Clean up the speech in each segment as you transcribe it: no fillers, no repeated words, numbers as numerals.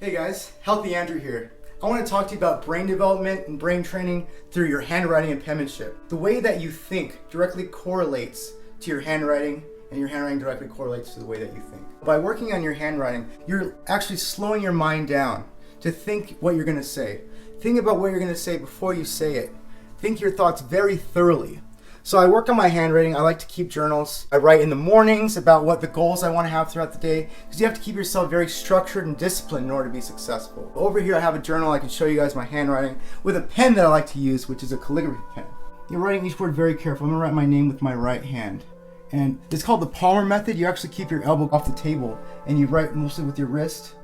Hey guys, Healthy Andrew here. I want to talk to you about brain development and brain training through your handwriting and penmanship. The way that you think directly correlates to your handwriting, and your handwriting directly correlates to the way that you think. By working on your handwriting, you're actually slowing your mind down to think what you're going to say. Think about what you're going to say before you say it. Think your thoughts very thoroughly. So I work on my handwriting. I like to keep journals. I write in the mornings about what the goals I want to have throughout the day, because you have to keep yourself very structured and disciplined in order to be successful. Over here I have a journal. I can show you guys my handwriting with a pen that I like to use, which is a calligraphy pen. You're writing each word very careful. I'm going to write my name with my right hand. And it's called the Palmer method. You actually keep your elbow off the table and you write mostly with your wrist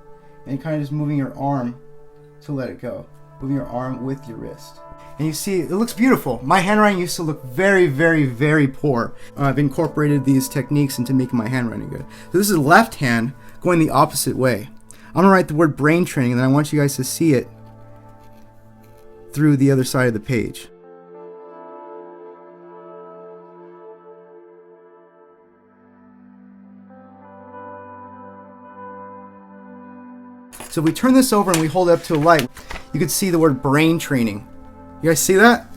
and you're kind of just moving your arm to let it go. Moving your arm with your wrist. And you see, it looks beautiful. My handwriting used to look very, very, very poor. I've incorporated these techniques into making my handwriting good. So this is left hand going the opposite way. I'm gonna write the word brain training and then I want you guys to see it through the other side of the page. So if we turn this over and we hold it up to a light, you can see the word brain training. You guys see that?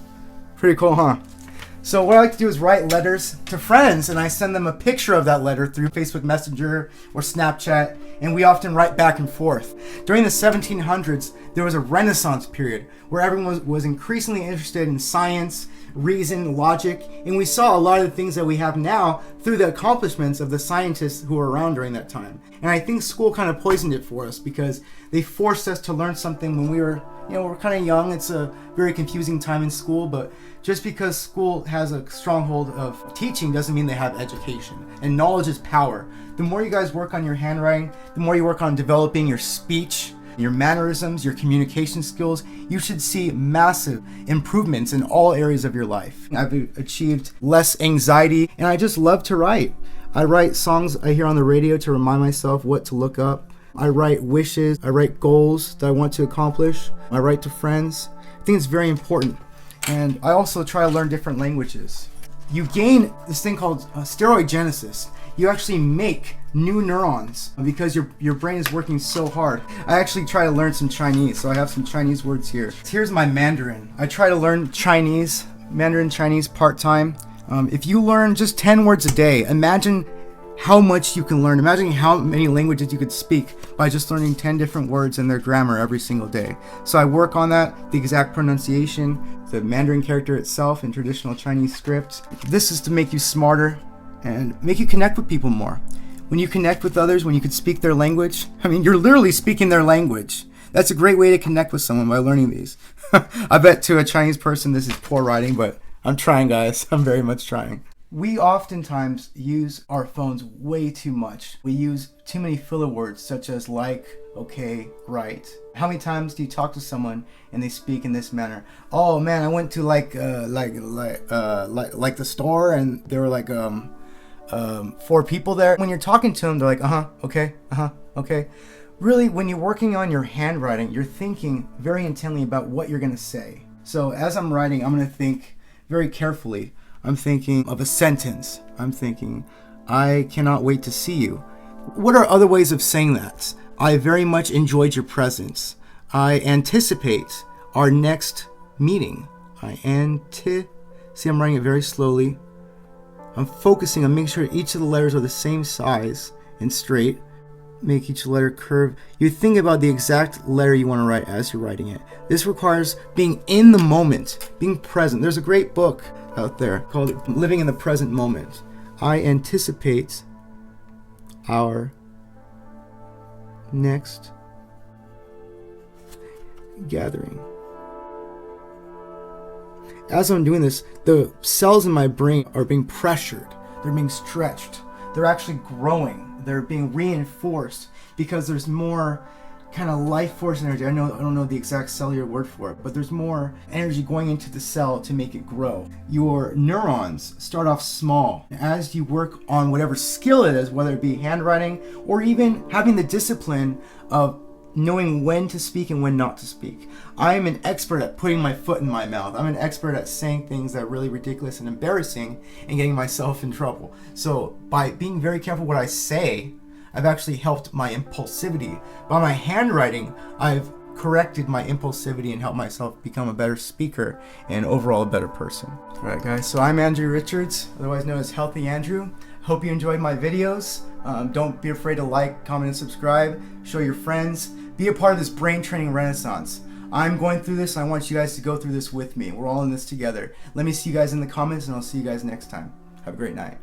Pretty cool, huh? So what I like to do is write letters to friends and I send them a picture of that letter through Facebook Messenger or Snapchat, and we often write back and forth. During the 1700s, there was a Renaissance period where everyone was increasingly interested in science, reason, logic, and we saw a lot of the things that we have now through the accomplishments of the scientists who were around during that time. And I think school kind of poisoned it for us because they forced us to learn something when we're kind of young. It's a very confusing time in school, but just because school has a stronghold of teaching doesn't mean they have education. And knowledge is power. The more you guys work on your handwriting, the more you work on developing your speech, your mannerisms, your communication skills, you should see massive improvements in all areas of your life. I've achieved less anxiety, and I just love to write. I write songs I hear on the radio to remind myself what to look up. I write wishes, I write goals that I want to accomplish. I write to friends. I think it's very important. And I also try to learn different languages. You gain this thing called steroidogenesis. You actually make new neurons because your brain is working so hard. I actually try to learn some Chinese, so I have some Chinese words here. Here's my Mandarin. I try to learn Mandarin Chinese part-time. If you learn just 10 words a day, imagine how much you can learn. Imagine how many languages you could speak by just learning 10 different words and their grammar every single day. So I work on that, the exact pronunciation, the Mandarin character itself in traditional Chinese script. This is to make you smarter and make you connect with people more. When you connect with others, when you could speak their language, you're literally speaking their language. That's a great way to connect with someone by learning these. I bet to a Chinese person this is poor writing, but I'm trying, guys. I'm very much trying. We oftentimes use our phones way too much. We use too many filler words such as like, okay, right. How many times do you talk to someone and they speak in this manner? Oh man, I went to like the store and there were like 4 people there. When you're talking to them, they're like, okay, okay. Really, when you're working on your handwriting, you're thinking very intently about what you're gonna say. So as I'm writing, I'm gonna think very carefully. I'm thinking of a sentence. I'm thinking, I cannot wait to see you. What are other ways of saying that? I very much enjoyed your presence. I anticipate our next meeting. See, I'm writing it very slowly. I'm focusing on making sure each of the letters are the same size and straight. Make each letter curve. You think about the exact letter you want to write as you're writing it. This requires being in the moment, being present. There's a great book out there called Living in the Present Moment. I anticipate our next gathering. As I'm doing this, the cells in my brain are being pressured. They're being stretched. They're actually growing. They're being reinforced because there's more kind of life force energy. I don't know the exact cellular word for it, but there's more energy going into the cell to make it grow. Your neurons start off small. As you work on whatever skill it is, whether it be handwriting or even having the discipline of knowing when to speak and when not to speak. I am an expert at putting my foot in my mouth. I'm an expert at saying things that are really ridiculous and embarrassing and getting myself in trouble. So by being very careful what I say, I've actually helped my impulsivity. By my handwriting, I've corrected my impulsivity and helped myself become a better speaker and overall a better person. All right, guys, so I'm Andrew Richards, otherwise known as Healthy Andrew. Hope you enjoyed my videos. Don't be afraid to like, comment, and subscribe. Show your friends. Be a part of this brain training renaissance. I'm going through this, and I want you guys to go through this with me. We're all in this together. Let me see you guys in the comments, and I'll see you guys next time. Have a great night.